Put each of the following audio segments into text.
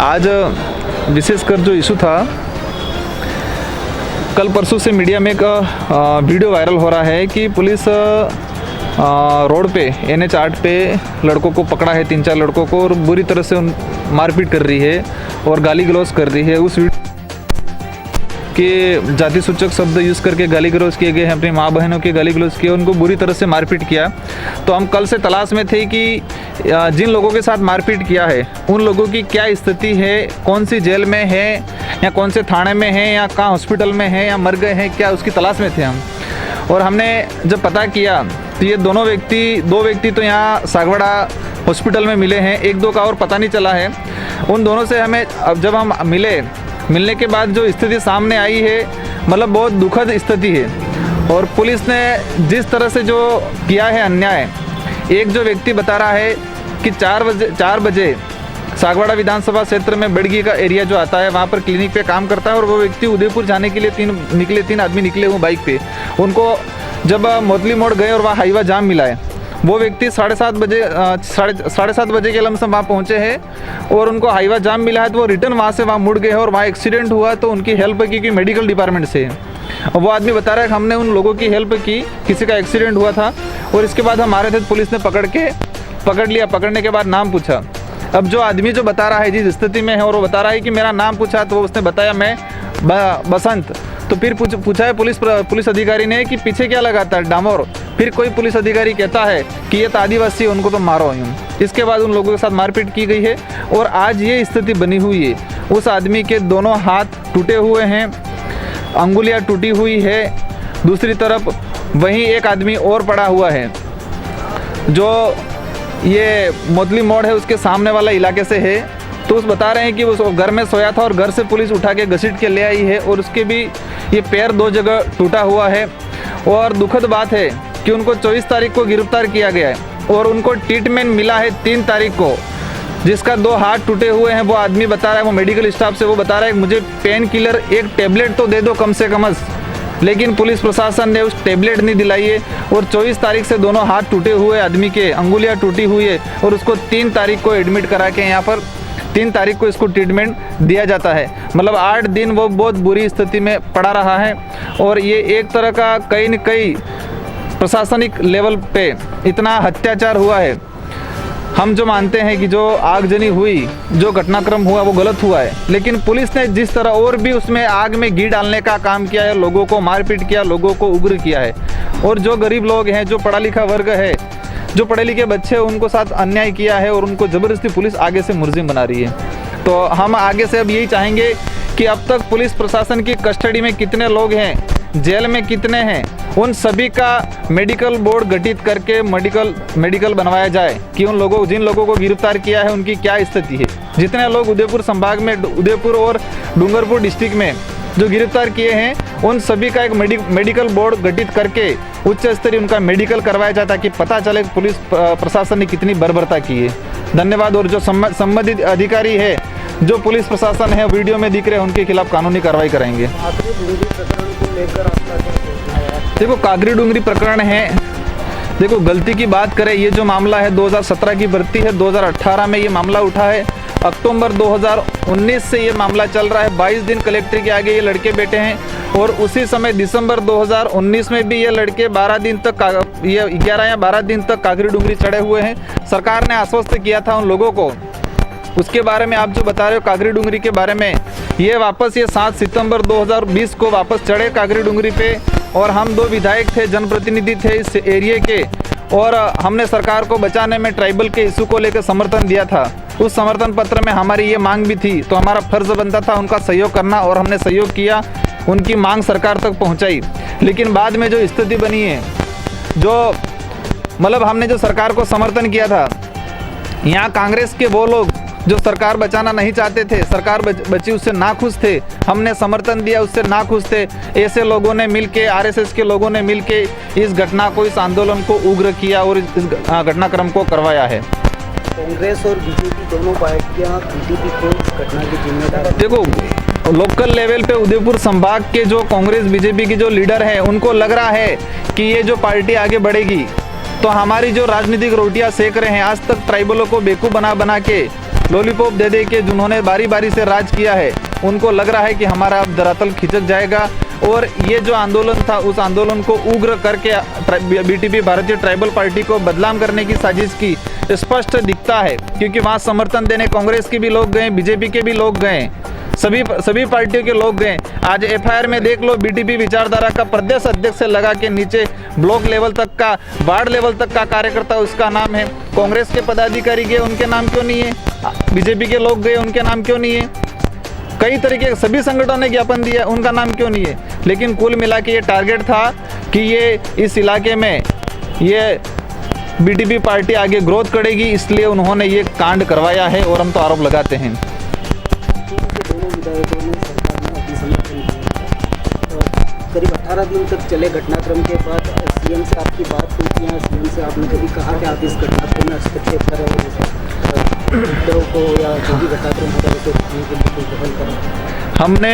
आज विशेषकर जो इशू था, कल परसों से मीडिया में एक वीडियो वायरल हो रहा है कि पुलिस रोड पे NH 8 पे लड़कों को पकड़ा है, 3-4 लड़कों को, और बुरी तरह से मारपीट कर रही है और गाली गलौज कर रही है। उस वीडियो के जाति सूचक शब्द यूज़ करके गाली गलौज किए गए हैं, अपनी माँ बहनों के गाली गलौज किए, उनको बुरी तरह से मारपीट किया। तो हम कल से तलाश में थे कि जिन लोगों के साथ मारपीट किया है उन लोगों की क्या स्थिति है, कौन सी जेल में है या कौन से थाने में है या कहाँ हॉस्पिटल में है या मर गए हैं, क्या उसकी तलाश में थे हम। और हमने जब पता किया तो ये दो व्यक्ति तो यहाँ सागवाड़ा हॉस्पिटल में मिले हैं, 1-2 का और पता नहीं चला है। उन दोनों से हमें अब जब हम मिलने के बाद जो स्थिति सामने आई है, मतलब बहुत दुखद स्थिति है। और पुलिस ने जिस तरह से जो किया है अन्याय, एक जो व्यक्ति बता रहा है कि 4 बजे सागवाड़ा विधानसभा क्षेत्र में बड़गी का एरिया जो आता है वहाँ पर क्लिनिक पे काम करता है, और वो व्यक्ति उदयपुर जाने के लिए 3 आदमी निकले हुए बाइक पे। उनको जब मोतली मोड़ गए और वहाँ हाईवा जाम मिला है, वो व्यक्ति 7:30 बजे के लमसम वहाँ पहुँचे हैं और उनको हाईवा जाम मिला है, तो वो रिटर्न वहाँ से मुड़ गए और वहाँ एक्सीडेंट हुआ तो उनकी हेल्प की, क्योंकि मेडिकल डिपार्टमेंट से है। और वो आदमी बता रहा है कि हमने उन लोगों की हेल्प की, किसी का एक्सीडेंट हुआ था और इसके बाद हमारे थे, पुलिस ने पकड़ लिया। पकड़ने के बाद नाम पूछा। अब जो आदमी जो बता रहा है जिस स्थिति में है और वो बता रहा है कि मेरा नाम पूछा, तो उसने बताया मैं बसंत। तो फिर पूछा है पुलिस अधिकारी ने कि पीछे क्या लगाता है, डामर। फिर कोई पुलिस अधिकारी कहता है कि ये तो आदिवासी है, उनको तो मारो यूँ। इसके बाद उन लोगों के साथ मारपीट की गई है और आज ये स्थिति बनी हुई है। उस आदमी के दोनों हाथ टूटे हुए हैं, अंगुलियां टूटी हुई है। दूसरी तरफ वहीं एक आदमी और पड़ा हुआ है जो ये मोतली मोड़ है उसके सामने वाला इलाके से है। तो उस बता रहे हैं कि वो घर में सोया था और घर से पुलिस उठा के घसीट के ले आई है और उसके भी ये पैर 2 जगह टूटा हुआ है। और दुखद बात है कि उनको 24 तारीख को गिरफ्तार किया गया है और उनको ट्रीटमेंट मिला है 3 तारीख को, जिसका 2 हाथ टूटे हुए हैं। वो आदमी बता रहा है, वो मेडिकल स्टाफ से वो बता रहा है कि मुझे पेन किलर 1 टेबलेट तो दे दो कम से कम, लेकिन पुलिस प्रशासन ने उस टेबलेट नहीं दिलाई है। और 24 तारीख से दोनों हाथ टूटे हुए आदमी के, अंगुलियां टूटी हुई है और उसको 3 तारीख को एडमिट करा के यहाँ पर 3 तारीख को इसको ट्रीटमेंट दिया जाता है। मतलब 8 दिन वो बहुत बुरी स्थिति में पड़ा रहा है। और ये एक तरह का कहीं न कहीं प्रशासनिक लेवल पे इतना अत्याचार हुआ है। हम जो मानते हैं कि जो आगजनी हुई, जो घटनाक्रम हुआ वो गलत हुआ है, लेकिन पुलिस ने जिस तरह और भी उसमें आग में घी डालने का काम किया है, लोगों को मारपीट किया, लोगों को उग्र किया है। और जो गरीब लोग हैं, जो पढ़ा लिखा वर्ग है, जो पढ़े लिखे बच्चे हैं, उनको साथ अन्याय किया है और उनको ज़बरदस्ती पुलिस आगे से मुलजिम बना रही है। तो हम आगे से अब यही चाहेंगे कि अब तक पुलिस प्रशासन की कस्टडी में कितने लोग हैं, जेल में कितने हैं, उन सभी का मेडिकल बोर्ड गठित करके मेडिकल बनवाया जाए कि जिन लोगों को गिरफ्तार किया है उनकी क्या स्थिति है। जितने लोग उदयपुर संभाग में, उदयपुर और डूंगरपुर डिस्ट्रिक्ट में जो गिरफ्तार किए हैं, उन सभी का एक मेडिकल बोर्ड गठित करके उच्च स्तरीय उनका मेडिकल करवाया जाए, ताकि पता चले कि पुलिस प्रशासन ने कितनी बर्बरता की है। धन्यवाद। और जो संबंधित अधिकारी है, जो पुलिस प्रशासन है वीडियो में दिख रहे हैं, उनके खिलाफ कानूनी कार्रवाई करेंगे। देखो, कागरी डूंगरी प्रकरण है, देखो गलती की बात करें, ये जो मामला है 2017 की भर्ती है, 2018 में ये मामला उठा है, अक्टूबर 2019 से ये मामला चल रहा है। 22 दिन कलेक्टर के आगे ये लड़के बैठे हैं और उसी समय दिसंबर 2019 में भी ये लड़के 11 या 12 दिन तक कागरी डूंगरी चढ़े हुए हैं। सरकार ने आश्वस्त किया था उन लोगों को। उसके बारे में आप जो बता रहे हो कागरी डूंगरी के बारे में, ये 7 सितंबर 2020 को वापस चढ़े कागरी डूंगरी पे। और हम 2 विधायक थे, जनप्रतिनिधि थे इस एरिया के, और हमने सरकार को बचाने में ट्राइबल के इशू को लेकर समर्थन दिया था। उस समर्थन पत्र में हमारी ये मांग भी थी, तो हमारा फर्ज बनता था उनका सहयोग करना, और हमने सहयोग किया, उनकी मांग सरकार तक पहुंचाई। लेकिन बाद में जो स्थिति बनी है, जो मतलब हमने जो सरकार को समर्थन किया था, यहाँ कांग्रेस के वो लोग जो सरकार बचाना नहीं चाहते थे, सरकार बची उससे नाखुश थे, हमने समर्थन दिया उससे नाखुश थे, ऐसे लोगों ने मिलके, आरएसएस के लोगों ने मिलके इस घटना को, इस आंदोलन को उग्र किया और इस घटनाक्रम को करवाया है। कांग्रेस और बीजेपी दोनों पार्टियां बीजेपी को इस घटना की जिम्मेदार। देखो, लोकल लेवल पे उदयपुर संभाग के जो कांग्रेस बीजेपी की जो लीडर हैं, उनको लग रहा है कि ये जो पार्टी आगे बढ़ेगी तो हमारी जो राजनीतिक रोटियां सेक रहे हैं, आज तक ट्राइबलों को बेवकूफ़ बना के लॉलीपॉप दे दे के जिन्होंने बारी बारी से राज किया है, उनको लग रहा है कि हमारा अब धरातल खिसक जाएगा। और ये जो आंदोलन था, उस आंदोलन को उग्र करके बीटीपी भारतीय ट्राइबल पार्टी को बदनाम करने की साजिश की स्पष्ट दिखता है, क्योंकि वहाँ समर्थन देने कांग्रेस के भी लोग गए, बीजेपी के भी लोग गए, सभी पार्टियों के लोग गए। आज एफआईआर में देख लो, बीटीपी विचारधारा का प्रदेश अध्यक्ष से लगा के नीचे ब्लॉक लेवल तक का, वार्ड लेवल तक का कार्यकर्ता उसका नाम है। कांग्रेस के पदाधिकारी गए, उनके नाम क्यों नहीं है? बीजेपी के लोग गए, उनके नाम क्यों नहीं है? कई तरीके सभी संगठनों ने ज्ञापन दिया, उनका नाम क्यों नहीं है? लेकिन कुल मिला के ये टारगेट था कि ये इस इलाके में ये बीटीपी पार्टी आगे ग्रोथ करेगी, इसलिए उन्होंने ये कांड करवाया है और हम तो आरोप लगाते हैं। दोनों विधायकों ने सरकार में अभी समर्थन किया और करीब 18 दिन तक चले घटनाक्रम के बाद सीएम से आपकी बात हुई थी, या सीएम से आपने कभी कहा कि आप इस घटनाक्रम में हस्तक्षेप करें, उपद्रव को या जो भी घटनाक्रम होता है उसे रोकने के लिए कोई पहल करें? हमने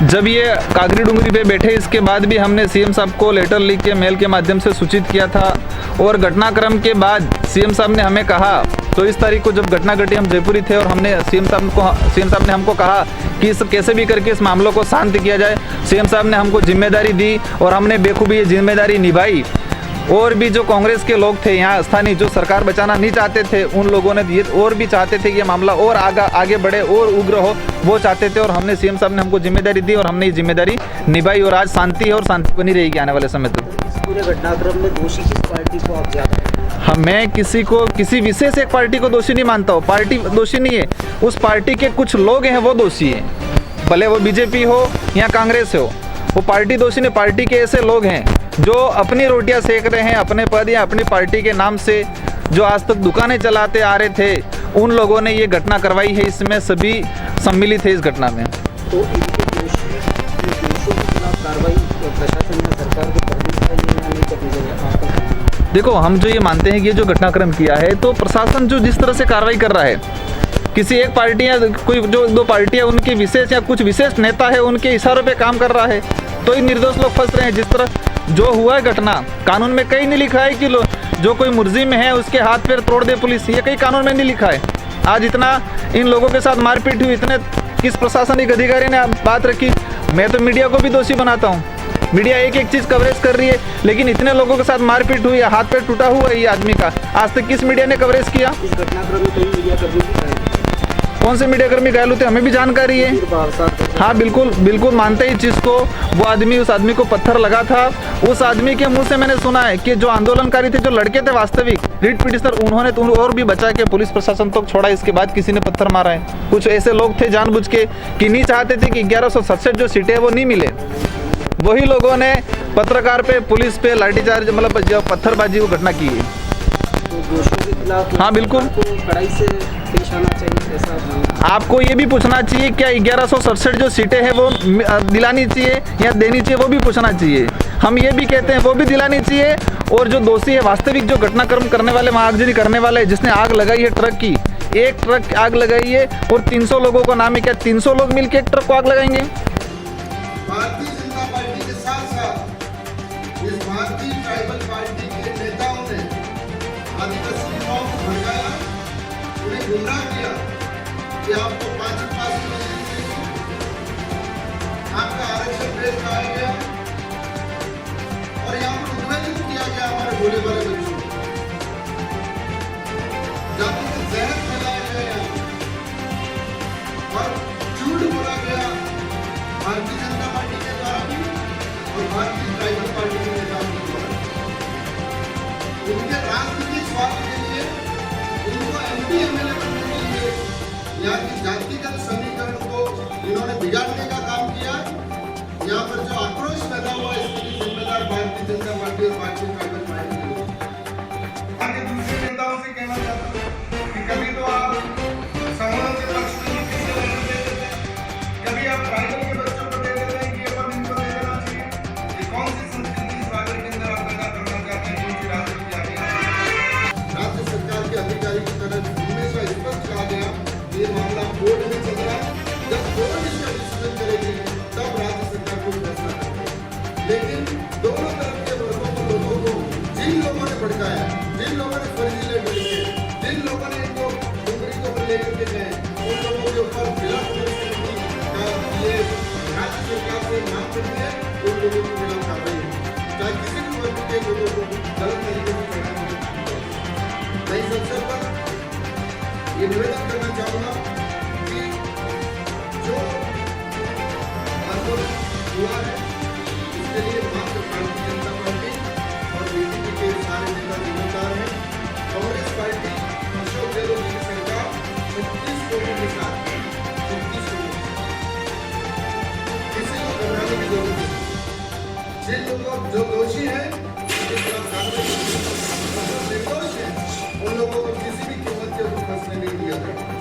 जब ये कागरी डूंगरी पे बैठे, इसके बाद भी हमने सीएम साहब को लेटर लिख के मेल के माध्यम से सूचित किया था। और घटनाक्रम के बाद सीएम साहब ने हमें कहा, तो इस तारीख को जब घटना घटी हम जयपुरी थे और हमने सीएम साहब ने हमको कहा कि इस कैसे भी करके इस मामलों को शांत किया जाए। सीएम साहब ने हमको जिम्मेदारी दी और हमने बेखूबी ये जिम्मेदारी निभाई। और भी जो कांग्रेस के लोग थे यहाँ स्थानीय, जो सरकार बचाना नहीं चाहते थे, उन लोगों ने ये और भी चाहते थे कि ये मामला और आगे बढ़े और उग्र हो, वो चाहते थे। और हमने सीएम साहब ने हमको जिम्मेदारी दी और हमने ये जिम्मेदारी निभाई और आज शांति है और शांति बनी रहेगी आने वाले समय तक। इस पूरे घटनाक्रम में दोषी किस पार्टी को आप ज़्यादा? मैं किसी विशेष एक पार्टी को दोषी नहीं मानता हूँ। पार्टी दोषी नहीं है, उस पार्टी के कुछ लोग हैं वो दोषी हैं, भले वो बीजेपी हो या कांग्रेस हो, वो पार्टी दोषी नहीं। पार्टी के ऐसे लोग हैं जो अपनी रोटियां सेक रहे हैं अपने पद या अपनी पार्टी के नाम से, जो आज तक दुकानें चलाते आ रहे थे, उन लोगों ने ये घटना करवाई है। इसमें सभी सम्मिलित है इस घटना में। तो इनके दोषों के खिलाफ कार्रवाई प्रशासन या सरकार को करनी चाहिए या नहीं करनी चाहिए? देखो, हम जो ये मानते हैं कि ये जो घटनाक्रम किया है, तो प्रशासन जो जिस तरह से कार्रवाई कर रहा है, किसी एक पार्टी या कोई जो दो पार्टियां उनकी विशेष या कुछ विशेष नेता है उनके इशारों पे काम कर रहा है, तो ये निर्दोष लोग फंस रहे हैं। जिस तरह जो हुआ है घटना, कानून में कहीं नहीं लिखा है कि जो कोई मुलजिम है उसके हाथ पैर तोड़ दे पुलिस, ये कहीं कानून में नहीं लिखा है। आज इतना इन लोगों के साथ मारपीट हुई, इतने किस प्रशासनिक अधिकारी ने बात रखी? मैं तो मीडिया को भी दोषी बनाता हूँ। मीडिया एक एक चीज़ कवरेज कर रही है, लेकिन इतने लोगों के साथ मारपीट हुई, हाथ पैर टूटा हुआ है ये आदमी का, आज तक किस मीडिया ने कवरेज किया? इस घटनाक्रम में कई मीडिया कर्मी भी घायल। कौन से मीडिया कर्मी घायल होते हमें भी जानकारी है। हाँ, बिल्कुल मानते ही चीज़ को। वो आदमी, उस आदमी को पत्थर लगा था। उस आदमी के मुंह से मैंने सुना है कि जो आंदोलनकारी थे, जो लड़के थे वास्तविक रिट पिटिशनर, उन्होंने तो और भी बचा के पुलिस प्रशासन तक छोड़ा, इसके बाद किसी ने पत्थर मारा है। कुछ ऐसे लोग थे जानबूझ के कि नहीं चाहते थे कि 1167 जो सीटें है वो नहीं मिले, वही लोगों ने पत्रकार पे, पुलिस पे लाठीचार्ज, मतलब जो पत्थरबाजी वो घटना की है। दोषियों के खिलाफ हाँ, बिल्कुल कड़ाई से पेश आना चाहिए, ऐसा आपको ये भी पूछना चाहिए क्या 1167 जो सीटें हैं वो दिलानी चाहिए या देनी चाहिए, वो भी पूछना चाहिए। हम ये भी कहते हैं वो भी दिलानी चाहिए। और जो दोषी है वास्तविक, जो घटनाक्रम करने वाले, वहाँ आगजनी करने वाले, जिसने आग लगाई है ट्रक की, एक ट्रक आग लगाई है और 300 लोगों को नाम है, क्या 300 लोग मिलकर एक ट्रक को आग लगाएंगे? भारतीय जनता पार्टी के साथ साथ इस भारतीय ट्राइबल पार्टी के नेताओं ने आदिवासी युवाओं को भड़काया, उन्हें गुमराह किया कि आपको 5 आपका आरक्षण पेश कराया गया और यहाँ पर उद्वेलित किया गया हमारे भोले वाले बच्चों को, जाति से जहर फैलाया गया और झूठ बोला गया भारतीय जनता पार्टी के द्वारा भी और भारतीय ट्राइबल पार्टी के नेताओं के द्वारा। उनके राजनीतिक स्वार्थ के लिए, उनको एमपी एमएलए बनने के लिए यहाँ की जातिगत समीकरण को इन्होंने बिगाड़ने का काम किया। यहाँ पर जो आक्रोश पैदा हुआ, इसके लिए जिम्मेदार भारतीय जनता पार्टी और भारतीय ट्राइबल पार्टी के लोग। आगे दूसरे नेताओं से कहना चाहता हूँ कि कभी तो आप समूहों के पक्ष में किसी को दे देते हैं, कभी आप ट्राइबल के बच्चों को दे देते हैं कि ये पद इनको दे देना चाहिए। ये कौन सी संस्कृति इस राज्य के अंदर आप पैदा करना चाहते हैं? क्योंकि राज्य सरकार के अधिकारी की तरह हमेशा स्पष्ट कहा गया, ये मामला कोर्ट में चल रहा है। जब कोर्ट इसका लोगों के खिलाफ कार्रवाई हो, चाहे किसी भी वर्ग के लोगों को गलत तरीके से पैदा मैं इस अवसर पर ये निवेदन करना चाहूँगा कि जो आंदोलन हुआ है इसके लिए मात्र भारतीय जनता पार्टी और बीजेपी के सारे नेता जिम्मेदार हैं। कांग्रेस पार्टी अशोक गहलोत की सरकार 36 लोगों के साथ 36 लोगों किसी को घबराने की जरूरत नहीं। जिन लोगों जो दोषी हैं उनके खिलाफ कार्रवाई, जो निर्दोष हैं उन लोगों को किसी भी कीमत के ऊपर फंसने नहीं दिया जाएगा।